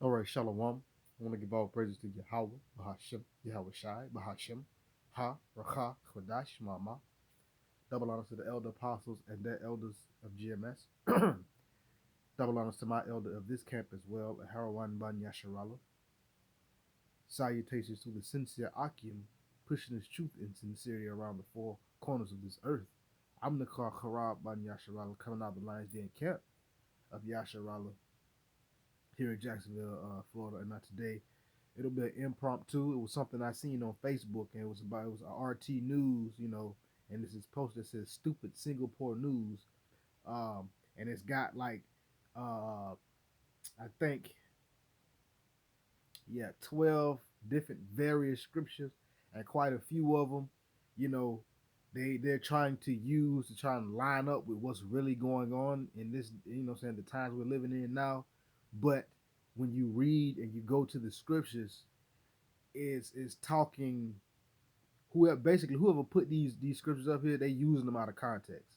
All right, Shalom. I want to give all praises to Yahweh, Bahashem, Yahweh Shai, Bahashem, Ha, Racha, Chodash, Mama. Double honors to the elder apostles and their elders of GMS. Double honors to my elder of this camp as well, Harawan Ban Yasharala. Salutations to the sincere Akim, pushing his truth and sincerity around the four corners of this earth. I'm the Harab Ban Yasharala, coming out of the Lions Den camp of Yasharala here in Jacksonville, Florida. And not today. It'll be an impromptu. It was something I seen on Facebook, and it was a RT News, and this is post that says "Stupid Singapore News," and it's got like, I think, 12 different various scriptures, and quite a few of them, you know, they're trying to try and line up with what's really going on in this, saying the times we're living in now. But when you read and you go to the scriptures, is talking whoever put these scriptures up here, they using them out of context.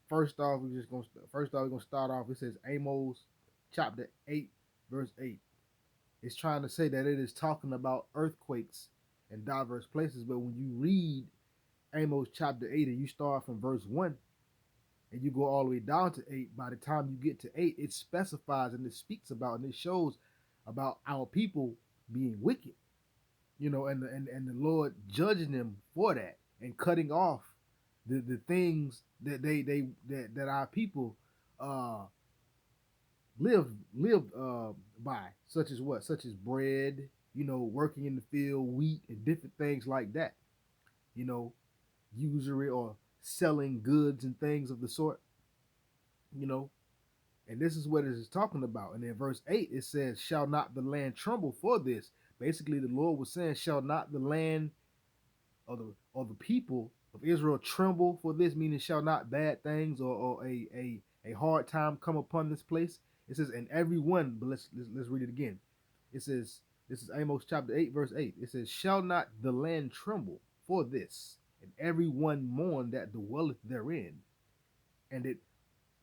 We're gonna start off. It says Amos chapter 8, verse 8. It's trying to say that it is talking about earthquakes in diverse places, but when you read Amos chapter 8 and you start from verse 1 and you go all the way down to 8, by the time you get to 8, it specifies and it speaks about and it shows about our people being wicked, and the Lord judging them for that and cutting off the things that that our people uh live by, such as what? Such as bread, working in the field, wheat, and different things like that. You know, usury or selling goods and things of the sort, you know. And this is what it is talking about. And in verse 8, it says, "Shall not the land tremble for this?" Basically, the Lord was saying, "Shall not the land or the people of Israel tremble for this?" Meaning, shall not bad things or a hard time come upon this place? It says, "And every one," but let's read it again. It says, this is Amos chapter 8, verse 8. It says, "Shall not the land tremble for this, and every one mourn that dwelleth therein? And it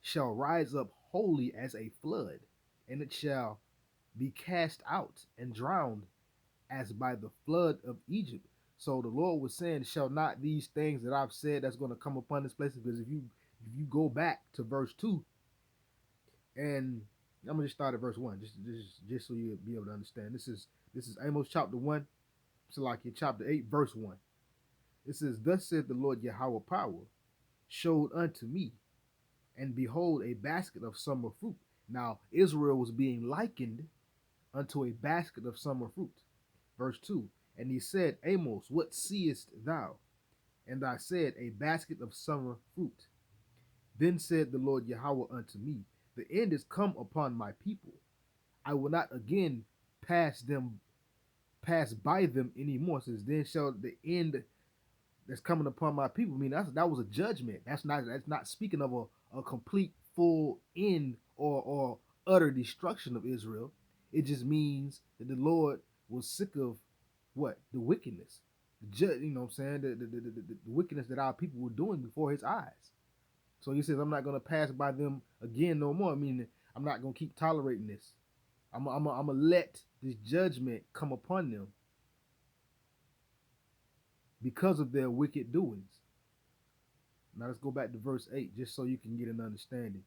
shall rise up wholly as a flood, and it shall be cast out and drowned as by the flood of Egypt." So the Lord was saying, shall not these things that I've said that's going to come upon this place? Because if you go back to verse 2, and I'm gonna just start at verse 1, just so you'll be able to understand. This is Amos chapter 1, Salakia chapter 8, verse 1. It says, "Thus said the Lord Yahweh power, showed unto me, and behold, a basket of summer fruit." Now Israel was being likened unto a basket of summer fruit. Verse 2, "And he said, Amos, what seest thou? And I said, A basket of summer fruit. Then said the Lord Yahweh unto me, The end is come upon my people. I will not again pass by them anymore." Says, "Then shall the end that's coming upon my people." I mean, that was a judgment. That's not speaking of a complete full end or utter destruction of Israel. It just means that the Lord was sick of what? The wickedness. What I'm saying? The wickedness that our people were doing before his eyes. So he says, "I'm not going to pass by them again no more." I mean, I'm not going to keep tolerating this. I'm going to let this judgment come upon them because of their wicked doings. Now let's go back to verse 8 just so you can get an understanding.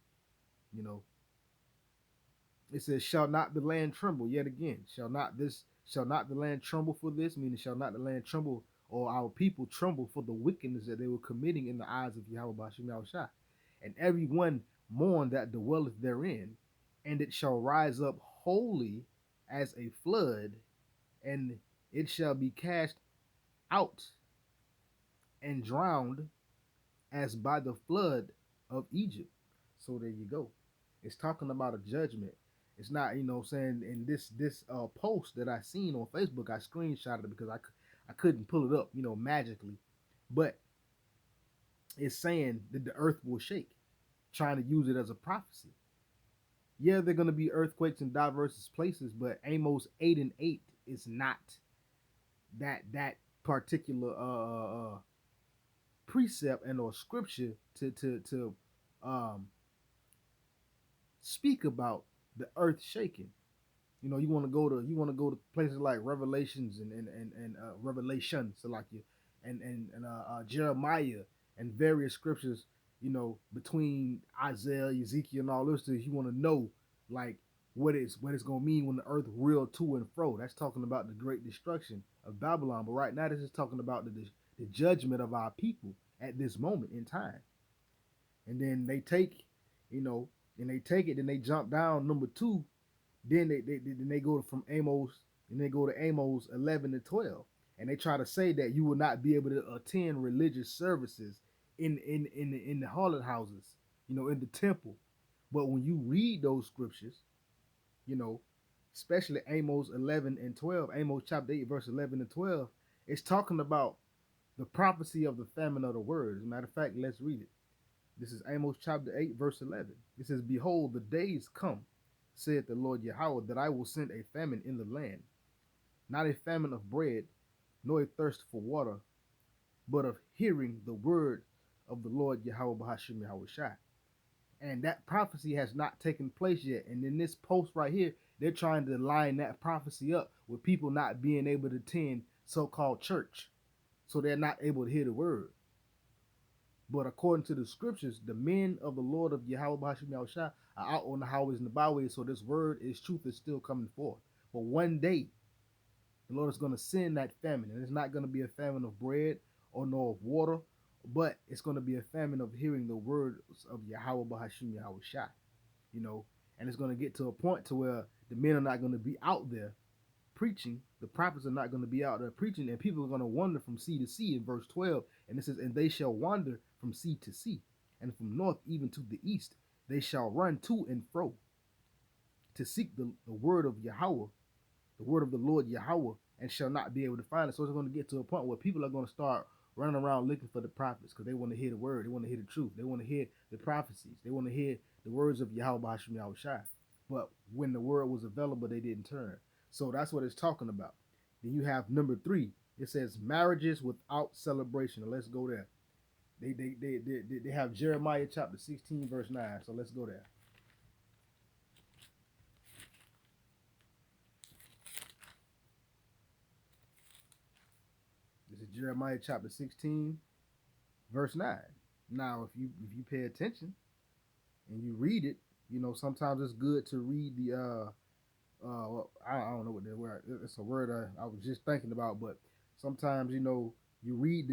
You know, it says, "Shall not the land tremble?" Yet again, shall not the land tremble for this? Meaning, shall not the land tremble or our people tremble for the wickedness that they were committing in the eyes of Yahweh Bashim Yahushua? "And every one mourn that dwelleth therein, and it shall rise up wholly as a flood, and it shall be cast out and drowned as by the flood of Egypt." So there you go. It's talking about a judgment. It's not, saying in this post that I seen on Facebook, I screenshotted it because I couldn't pull it up, magically. But it's saying that the earth will shake, trying to use it as a prophecy. Yeah, they're going to be earthquakes in diverse places, but Amos 8 and 8 is not that particular precept and or scripture to speak about the earth shaking. You want to go to places like Revelations and Revelation, so like you, and Jeremiah and various scriptures. Between Isaiah, Ezekiel, and all this, you want to know like what it's gonna mean when the earth reeled to and fro. That's talking about the great destruction of Babylon. But right now, this is talking about the judgment of our people at this moment in time. And then they take, you know, and they take it, then they jump down number two. Then they go from Amos, and they go to Amos 11 and 12, and they try to say that you will not be able to attend religious services in the harlot houses, in the temple. But when you read those scriptures, you know, especially Amos 11 and 12, Amos chapter 8, verse 11 and 12, it's talking about the prophecy of the famine of the word. As a matter of fact, let's read it. This is Amos chapter 8, verse 11. It says, "Behold, the days come, saith the Lord Yahweh, that I will send a famine in the land, not a famine of bread, nor a thirst for water, but of hearing the word of the Lord Yahweh Bahashim Yahweh Shai." And that prophecy has not taken place yet. And in this post right here, they're trying to line that prophecy up with people not being able to attend so-called church. So they're not able to hear the word. But according to the scriptures, the men of the Lord of Yahweh Bahashim Yahweh Shai are out on the highways and the byways. So this word, is truth, is still coming forth. But one day, the Lord is going to send that famine. And it's not going to be a famine of bread or nor of water, but it's going to be a famine of hearing the words of Yahweh Bahashim Yahweh Shai. And it's going to get to a point to where the men are not going to be out there preaching. The prophets are not going to be out there preaching, and people are going to wander from sea to sea in verse 12. And it says, "And they shall wander from sea to sea, and from north even to the east. They shall run to and fro to seek the word of Yahweh, the word of the Lord Yahweh, and shall not be able to find it." So it's going to get to a point where people are going to start running around looking for the prophets because they want to hear the word. They want to hear the truth. They want to hear the prophecies. They want to hear the words of Yahweh Bahashim Yahweh Shai. But when the word was available, they didn't turn. So that's what it's talking about. Then you have number 3. It says marriages without celebration. Now let's go there. They have Jeremiah chapter 16 verse 9. So let's go there. This is Jeremiah chapter 16 verse 9. Now, if you pay attention and you read it, sometimes it's good to read the I don't know what that word. It's a word I was just thinking about, but sometimes you read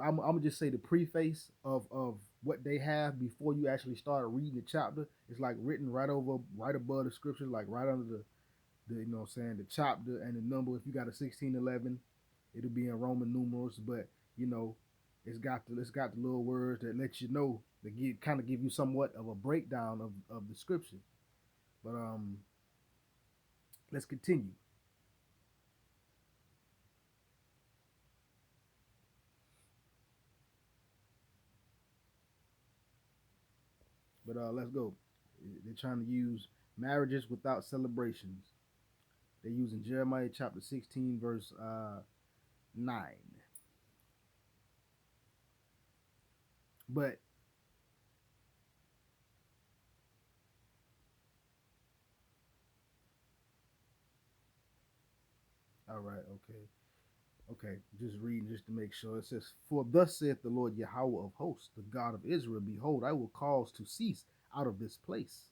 I'm gonna just say the preface of what they have before you actually start reading the chapter. It's like written right above the scripture, like right under the the chapter and the number. If you got a 1611, it'll be in Roman numerals, but it's got the little words that let you know, that kind of give you somewhat of a breakdown of the scripture. But let's continue. But let's go. They're trying to use marriages without celebrations. They're using Jeremiah chapter 16, verse 9. But all right, okay. Just reading just to make sure. It says, "For thus saith the Lord Yahweh of hosts, the God of Israel, behold, I will cause to cease out of this place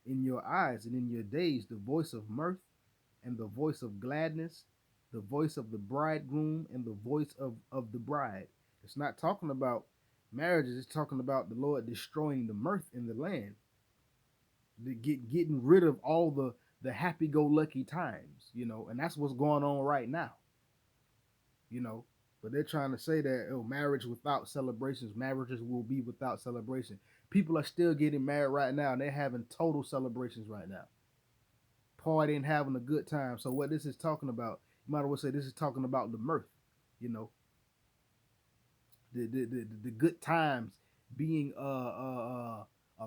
in your eyes and in your days the voice of mirth and the voice of gladness, the voice of the bridegroom and the voice of the bride." It's not talking about marriages, it's talking about the Lord destroying the mirth in the land, getting rid of all the happy-go-lucky times, and that's what's going on right now, you know. But they're trying to say that, marriage without celebrations, marriages will be without celebration. People are still getting married right now, and they're having total celebrations right now, partying, having a good time. So what this is talking about, you might as well say this is talking about the mirth, you know, the good times being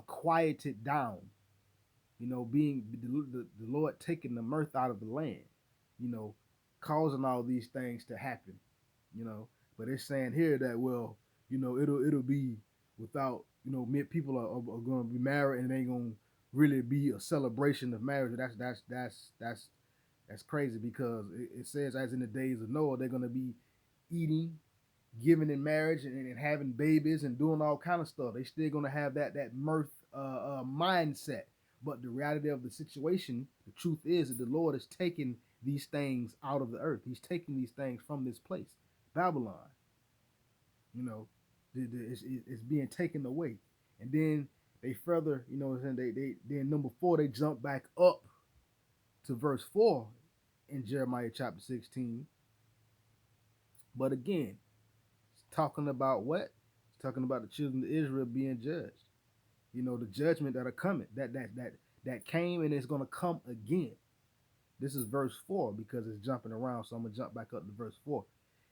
quieted down, being the Lord taking the mirth out of the land, you know, causing all these things to happen, you know. But it's saying here that, well, it'll be without, people are going to be married and they ain't going to really be a celebration of marriage. That's crazy because it says, as in the days of Noah, they're gonna be eating, giving in marriage, and having babies and doing all kind of stuff. They still gonna have that mirth mindset. But the reality of the situation, the truth is that the Lord is taking these things out of the earth. He's taking these things from this place, Babylon. You know, it's being taken away, and then they further, they then number 4, they jump back up to verse 4 in Jeremiah chapter 16. But again, it's talking about what? It's talking about the children of Israel being judged. The judgment that are coming, that came and it's gonna come again. This is verse 4 because it's jumping around, so I'm gonna jump back up to verse 4.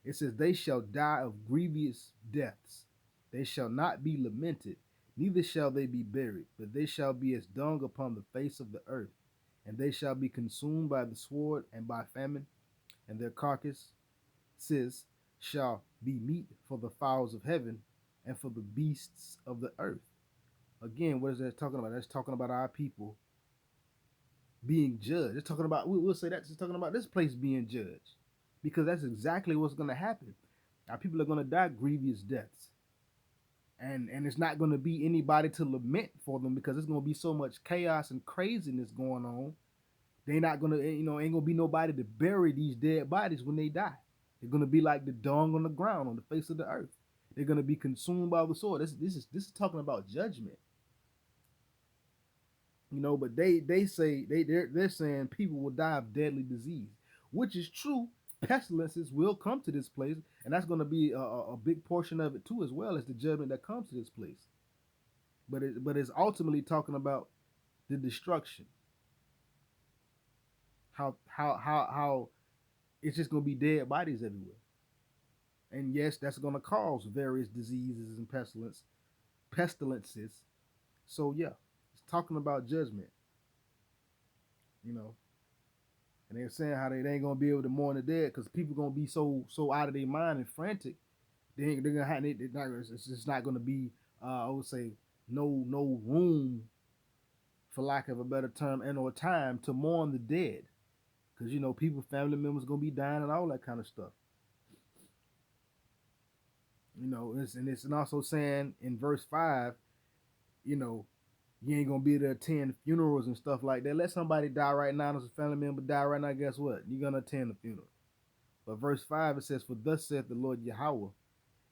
It says, "They shall die of grievous deaths. They shall not be lamented, neither shall they be buried, but they shall be as dung upon the face of the earth, and they shall be consumed by the sword and by famine, and their carcasses shall be meat for the fowls of heaven and for the beasts of the earth." Again, what is that talking about? That's talking about our people being judged. It's talking about, we'll say that's talking about this place being judged, because that's exactly what's going to happen. Our people are going to die grievous deaths, and it's not going to be anybody to lament for them because there's going to be so much chaos and craziness going on. They're not going to, ain't going to be nobody to bury these dead bodies when they die. They're going to be like the dung on the ground on the face of the earth. They're going to be consumed by the sword. This is talking about judgment. But they say they're saying people will die of deadly disease, which is true. Pestilences will come to this place, and that's going to be a big portion of it too, as well as the judgment that comes to this place. But it's ultimately talking about the destruction. How it's just going to be dead bodies everywhere, and yes, that's going to cause various diseases and pestilences. So yeah, it's talking about judgment. You know, and they're saying how they ain't gonna be able to mourn the dead because people gonna be so out of their mind and frantic. They're gonna have it's just not gonna be I would say no room, for lack of a better term, and or time to mourn the dead, because people, family members gonna be dying and all that kind of stuff. It's also saying in verse 5, you know you ain't gonna be able to attend funerals and stuff like that. Let somebody die right now, as a family member die right now. Guess what? You're gonna attend the funeral. But verse 5, it says, "For thus saith the Lord Yahweh,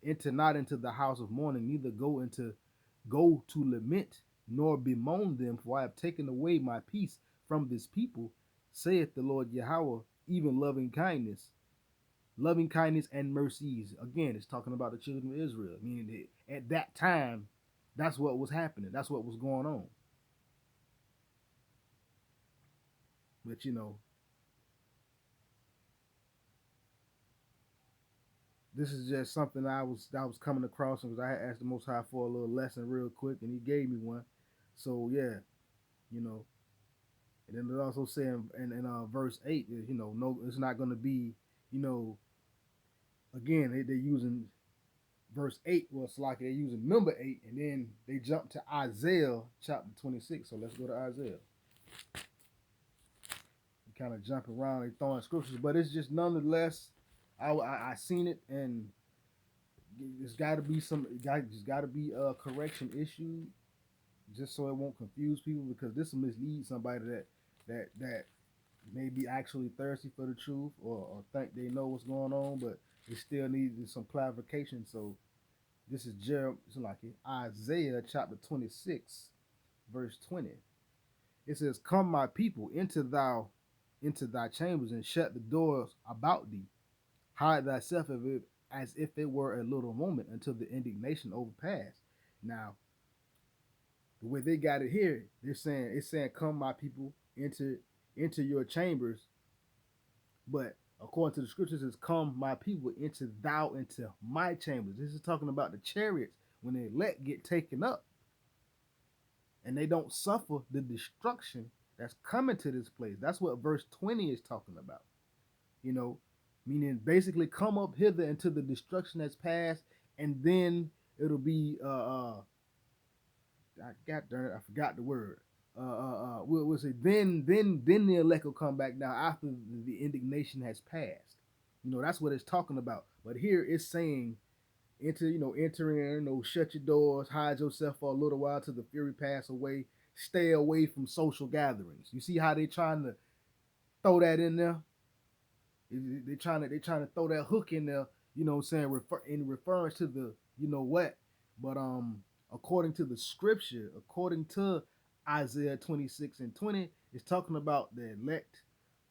enter not into the house of mourning, neither go to lament, nor bemoan them, for I have taken away my peace from this people, saith the Lord Yahweh, even loving kindness and mercies." Again, it's talking about the children of Israel, meaning that at that time, that's what was happening. That's what was going on. But this is just something I was coming across, because I had asked the Most High for a little lesson real quick, and He gave me one. So yeah, you know. And then it also saying in verse 8, no, it's not going to be, again they're using verse 8. Well, it's like they're using number 8, and then they jump to Isaiah chapter 26. So let's go to Isaiah. We kind of jump around, they throwing scriptures, but it's just nonetheless. I seen it, and there's got to be a correction issued, just so it won't confuse people, because this will mislead somebody that may be actually thirsty for the truth, or think they know what's going on, but they still need some clarification. So this is Isaiah chapter 26, verse 20. It says, "Come, my people, into thy chambers, and shut the doors about thee. Hide thyself as if it were a little moment, until the indignation overpass." Now, the way they got it here, it's saying, "Come, my people, into your chambers," but according to the scriptures, it's, "Come, my people, into my chambers." This is talking about the chariots when they get taken up, and they don't suffer the destruction that's coming to this place. That's what verse 20 is talking about. Meaning basically, come up hither into the destruction that's past, and then it'll be I forgot the word. we'll say then the elect will come back down after the indignation has passed. That's what it's talking about. But here it's saying enter in, shut your doors, hide yourself for a little while till the fury pass away. Stay away from social gatherings. You see how they trying to throw that in there? They trying to throw that hook in there, what I'm saying, in reference to the what. But according to the scripture, according to Isaiah 26:20, it's talking about the elect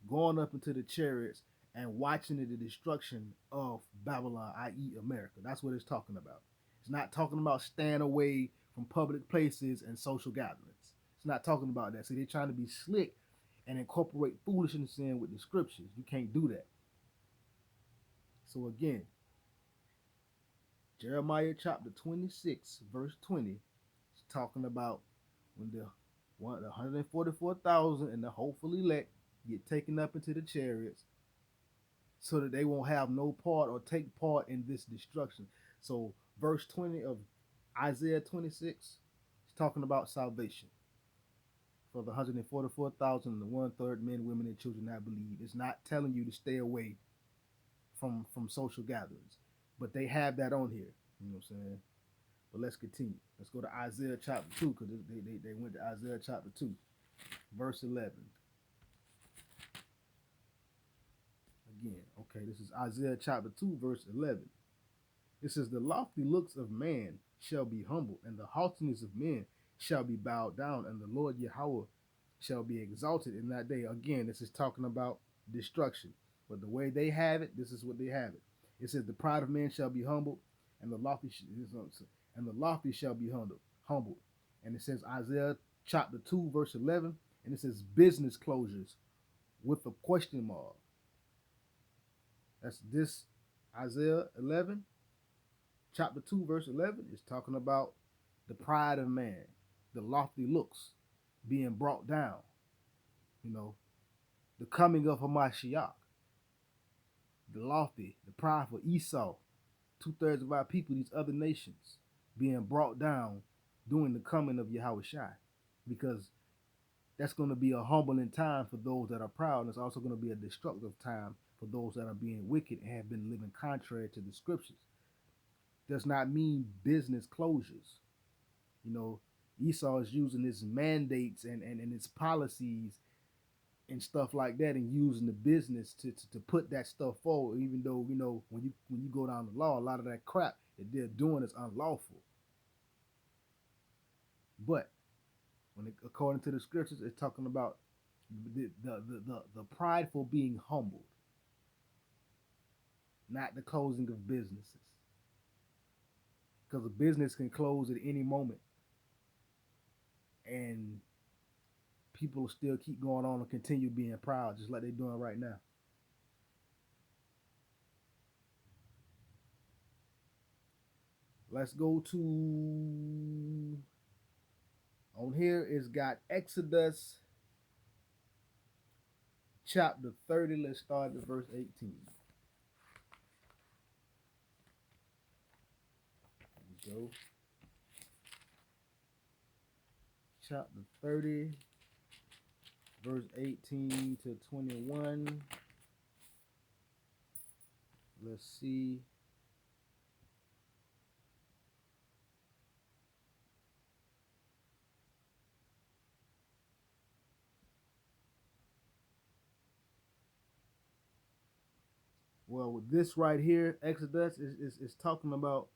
going up into the chariots and watching the destruction of Babylon, i.e. America. That's what it's talking about. It's not talking about staying away from public places and social gatherings. It's not talking about that. See, they're trying to be slick and incorporate foolishness in with the scriptures. You can't do that. So again, Jeremiah chapter 26, verse 20, is talking about when the 144,000 and the hopeful elect get taken up into the chariots so that they won't have no part or take part in this destruction. So verse 20 of Isaiah 26 is talking about salvation for the 144,000 and the 1/3 men, women, and children that believe. It's not telling you to stay away from social gatherings, but they have that on here. You know what I'm saying? But let's continue. Let's go to Isaiah chapter 2 because they went to Isaiah chapter 2, verse 11. Again, okay, this is Isaiah chapter 2, verse 11. It says, the lofty looks of man shall be humbled, and the haughtiness of men shall be bowed down, and the Lord Yahweh shall be exalted in that day. Again, this is talking about destruction. But the way they have it, this is what they have it. It says, the pride of man shall be humbled, and the lofty shall be humbled. And it says Isaiah chapter 2, verse 11, and it says business closures with a question mark. That's this Isaiah 11, chapter 2, verse 11 is talking about the pride of man, the lofty looks being brought down, the coming of Hamashiach, the lofty, the prideful Esau, 2/3 of our people, these other nations, being brought down during the coming of Yahweh Shai, because that's going to be a humbling time for those that are proud, and it's also going to be a destructive time for those that are being wicked and have been living contrary to the scriptures. Does not mean business closures. Esau is using his mandates and his policies and stuff like that, and using the business to put that stuff forward, even though when you go down the law, a lot of that crap that they're doing is unlawful. But according to the scriptures, it's talking about the prideful being humbled, not the closing of businesses, because a business can close at any moment, and people will still keep going on and continue being proud, just like they're doing right now. Let's go to, on here it's got Exodus chapter 30. Let's start at verse 18. There we go. Chapter 30, verse 18 to 21. Let's see. Well, with this right here, Exodus is talking about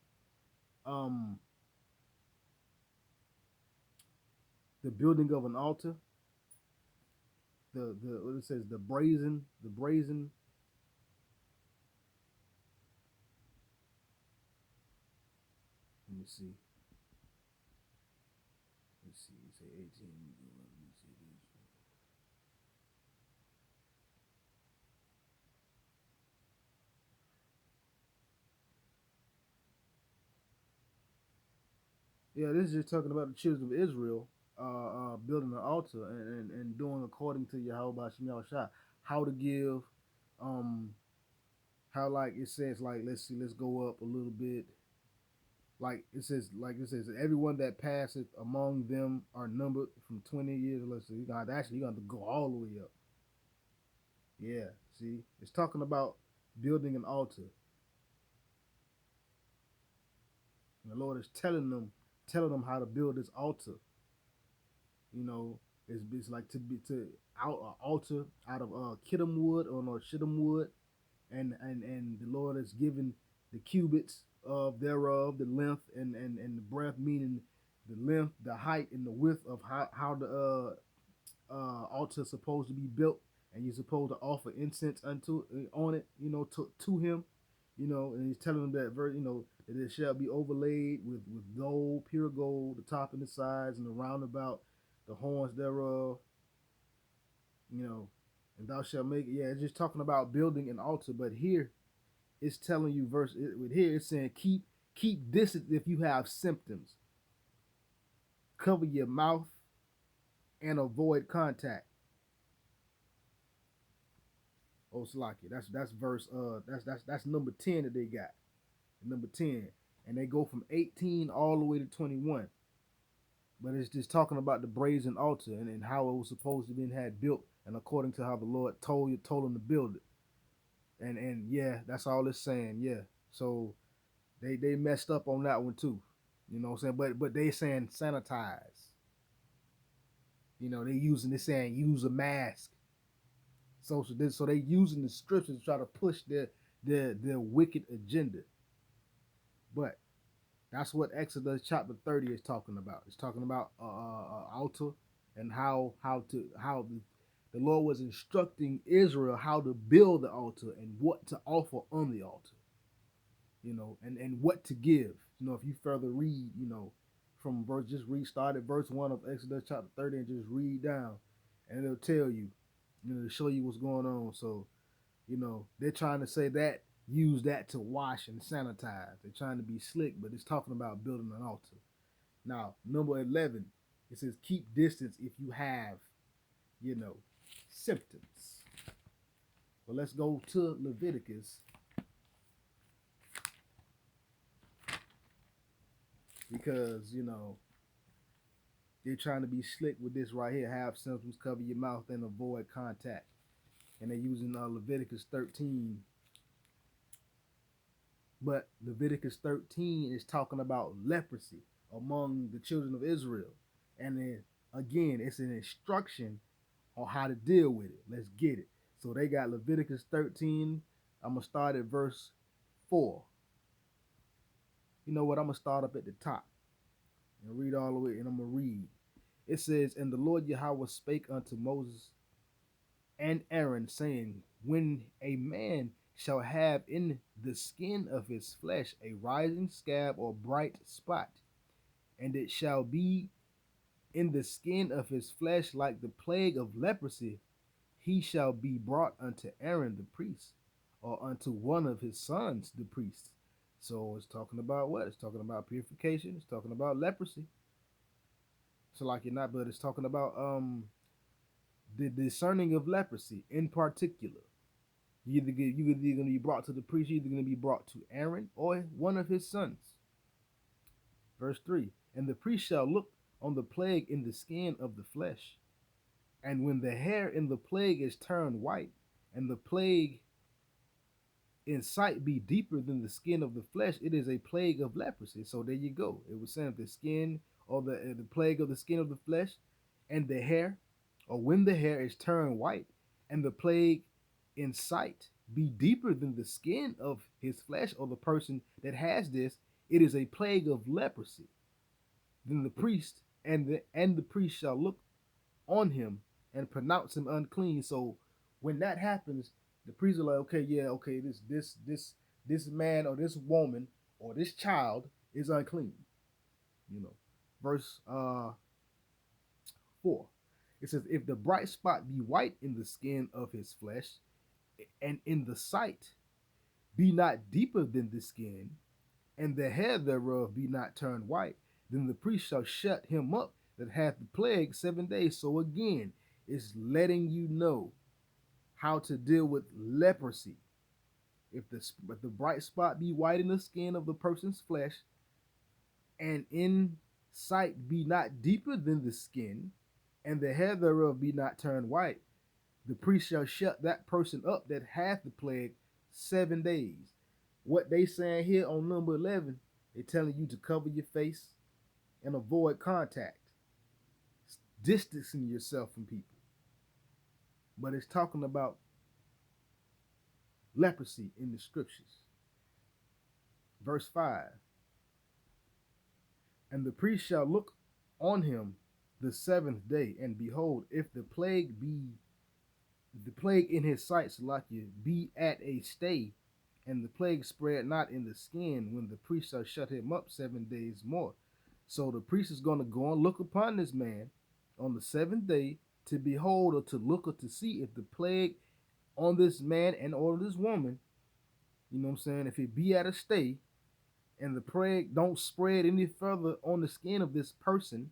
the building of an altar. The what it says, the brazen. Let me see. Let's see. You say 18. Let me see this. Yeah, this is just talking about the children of Israel building an altar and doing according to Yahweh Shem Shai. How to give, how like it says, like let's go up a little bit. Like it says, everyone that passeth among them are numbered from 20 years. Let's see, you got to go all the way up. Yeah, see, it's talking about building an altar. And the Lord is telling them how to build this altar. You know, it's like to out an altar out of kittim wood or shittim wood, and the Lord has given the cubits of thereof, the length and the breadth, meaning the length, the height, and the width of how the altar is supposed to be built, and you're supposed to offer incense unto on it, to Him, and He's telling them that that it shall be overlaid with gold, pure gold, the top and the sides and the roundabout, the horns thereof, and thou shalt make it. Yeah, it's just talking about building an altar, but here it's telling you with here it's saying keep distance if you have symptoms, cover your mouth and avoid contact. Oh, Salaki. That's verse that's number 10 that they got. Number 10. And they go from 18 all the way to 21. But it's just talking about the brazen altar and how it was supposed to be had built and according to how the Lord told them to build it. And yeah, that's all it's saying. Yeah. So they messed up on that one too. You know what I'm saying? But they saying sanitize. They saying use a mask. So they using the scriptures to try to push their wicked agenda. But that's what Exodus chapter 30 is talking about. It's talking about altar and how the Lord was instructing Israel how to build the altar and what to offer on the altar. And what to give. If you further read, from start at verse 1 of Exodus chapter 30 and just read down, and it'll tell you, to show you what's going on. So, they're trying to say that, use that to wash and sanitize. They're trying to be slick, but it's talking about building an altar. Now, number 11, it says keep distance if you have, symptoms. Well, let's go to Leviticus, because they're trying to be slick with this right here. Have symptoms, cover your mouth, and avoid contact. And they're using Leviticus 13. But Leviticus 13 is talking about leprosy among the children of Israel. And then again, it's an instruction on how to deal with it. Let's get it. So they got Leviticus 13. I'm going to start at verse 4. You know what? I'm going to start up at the top and read all the way, and I'm going to read. It says, and the Lord Yahweh spake unto Moses and Aaron, saying, when a man shall have in the skin of his flesh a rising scab or bright spot, and it shall be in the skin of his flesh like the plague of leprosy, he shall be brought unto Aaron the priest, or unto one of his sons the priests. So it's talking about what? It's talking about purification. It's talking about leprosy. So like you're not, but it's talking about the discerning of leprosy in particular. You're either going to be brought to the priest, you're either going to be brought to Aaron or one of his sons. Verse 3, and the priest shall look on the plague in the skin of the flesh. And when the hair in the plague is turned white, and the plague in sight be deeper than the skin of the flesh, it is a plague of leprosy. So there you go. It was saying the skin or the plague of the skin of the flesh and the hair, or when the hair is turned white, and the plague in sight be deeper than the skin of his flesh, or the person that has this, it is a plague of leprosy. Then the priest and the priest shall look on him and pronounce him unclean. So when that happens, the priest are like, okay, yeah, okay, this man or this woman or this child is unclean. Verse 4. It says, if the bright spot be white in the skin of his flesh, and in the sight be not deeper than the skin, and the hair thereof be not turned white, then the priest shall shut him up that hath the plague 7 days. So again, it's letting you know how to deal with leprosy. If the bright spot be white in the skin of the person's flesh, and in sight be not deeper than the skin, and the hair thereof be not turned white, the priest shall shut that person up that hath the plague 7 days. What they saying here on number 11, they telling you to cover your face and avoid contact, distancing yourself from people. But it's talking about leprosy in the scriptures. Verse 5, and the priest shall look on him the 7th day, and behold, if the plague in his sight, Salakia, be at a stay, and the plague spread not in the skin, when the priest shall shut him up 7 days more. So the priest is going to go and look upon this man on the 7th day to behold, or to look, or to see if the plague on this man and or this woman, you know what I'm saying, if it be at a stay, and the plague don't spread any further on the skin of this person,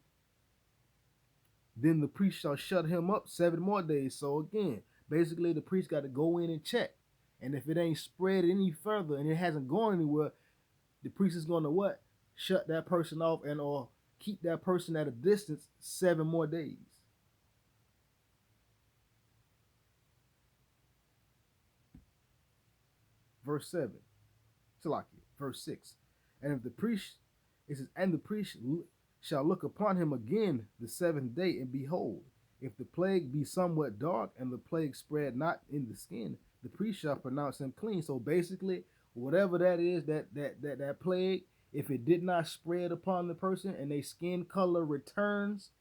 then the priest shall shut him up 7 more days. So again, basically the priest got to go in and check. And if it ain't spread any further and it hasn't gone anywhere, the priest is going to what? Shut that person off and or keep that person at a distance 7 more days. Verse 7. Salakia. Verse 6. And if the priest, it says, and the priest shall look upon him again the 7th day, and behold, if the plague be somewhat dark, and the plague spread not in the skin, the priest shall pronounce him clean. So basically, whatever that is, that plague, if it did not spread upon the person and their skin color returns,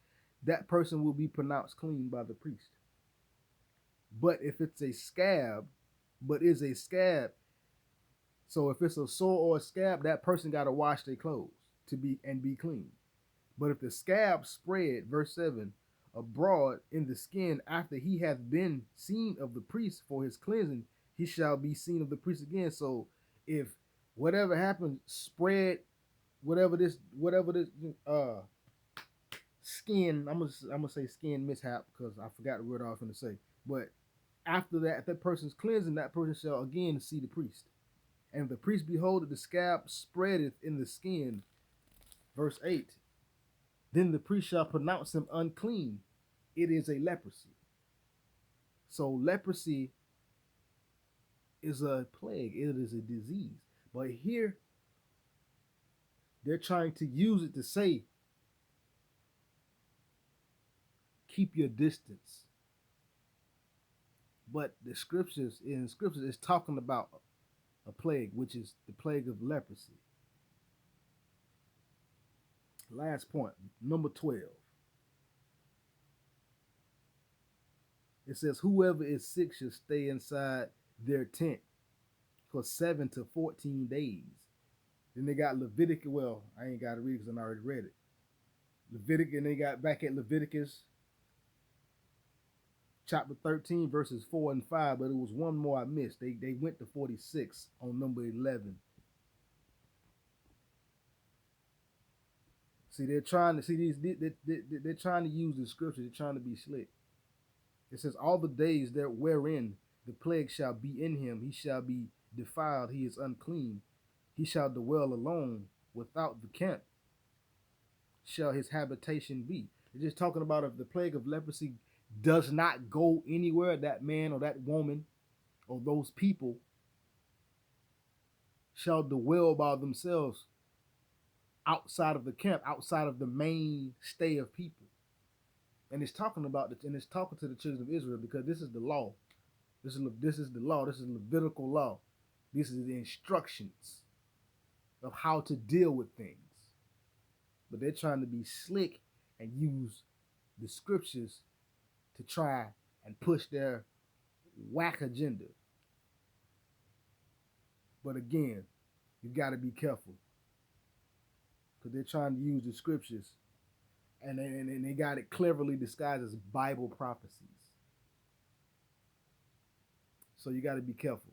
that person will be pronounced clean by the priest. But if it's a scab, so if it's a sore or a scab, that person got to wash their clothes to be clean. But if the scab spread, verse 7, abroad in the skin after he hath been seen of the priest for his cleansing, he shall be seen of the priest again. So if whatever happens spread, whatever this skin, I'm gonna say skin mishap because I forgot the word I was going to say. But after that, if that person's cleansing, that person shall again see the priest. And if the priest behold that the scab spreadeth in the skin, verse 8, then the priest shall pronounce him unclean. It is a leprosy. So leprosy is a plague. It is a disease. But here, they're trying to use it to say, keep your distance. But in the scriptures, it's talking about a plague, which is the plague of leprosy. Last point, number 12. It says, whoever is sick should stay inside their tent for 7 to 14 days. Then they got Leviticus. Well, I ain't got to read because I already read it. Leviticus, and they got back at Leviticus chapter 13, verses 4 and 5, but it was one more I missed. They went to 46 on number 11. See, they're trying to see these. They're trying to use the scripture. They're trying to be slick. It says, all the days there wherein the plague shall be in him, he shall be defiled. He is unclean. He shall dwell alone without the camp. Shall his habitation be? It's just talking about if the plague of leprosy does not go anywhere, that man or that woman or those people shall dwell by themselves outside of the camp, outside of the main stay of people. And it's talking about it, and it's talking to the children of Israel because this is the law. This is the law. This is Levitical law. This is the instructions of how to deal with things. But they're trying to be slick and use the scriptures to try and push their whack agenda. But again, you got to be careful because they're trying to use the scriptures and they got it cleverly disguised as Bible prophecies. So you got to be careful.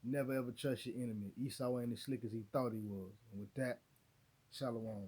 Never ever trust your enemy. Esau ain't as slick as he thought he was. And with that, shalom.